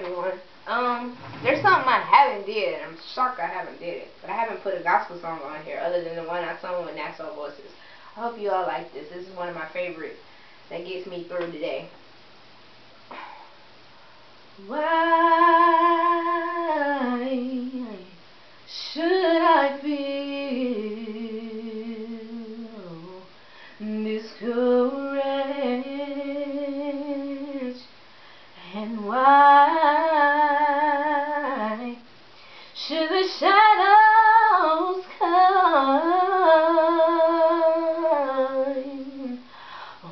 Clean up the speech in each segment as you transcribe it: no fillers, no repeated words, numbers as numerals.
everyone. There's something I haven't did. I'm shocked I haven't did it. But I haven't put a gospel song on here other than the one I sung with Nassau Voices. I hope you all like this. This is one of my favorites that gets me through today. Why should I feel discouraged? And why should the shadows come?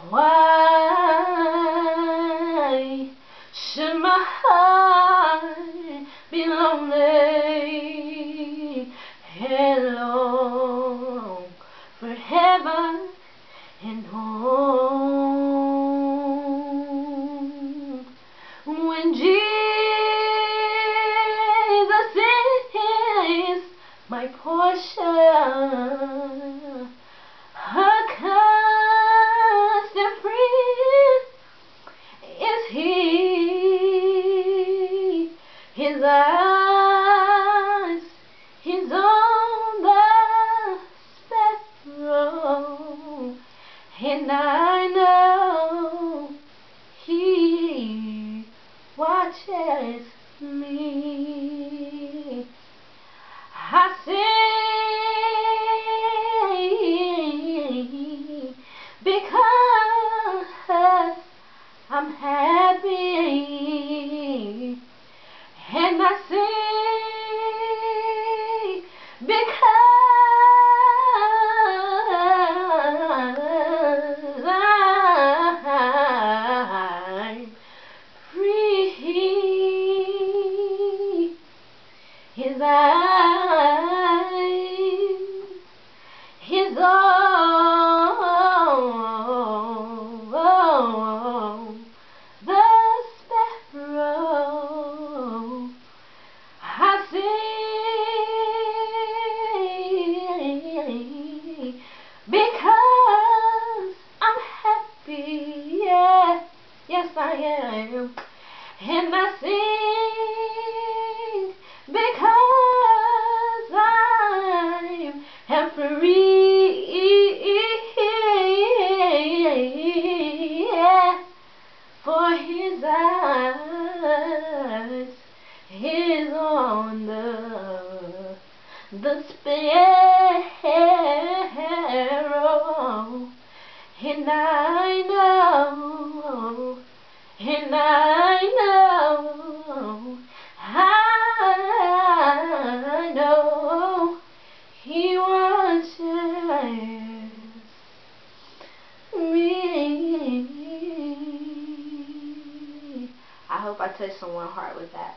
Why should my heart be lonely and long for heaven and home? When Jesus is my portion, a constant friend is He. His eyes is on the sparrow, and I know He watches me. I sing because I'm happy, and I sing because I'm free. His eyes, His own, the sparrow. I sing because I'm happy, yeah, yes I am, and I sing because I am free, yeah, for His eyes is on the sparrow, and I know, I know He watches me. I hope I touched someone's heart with that.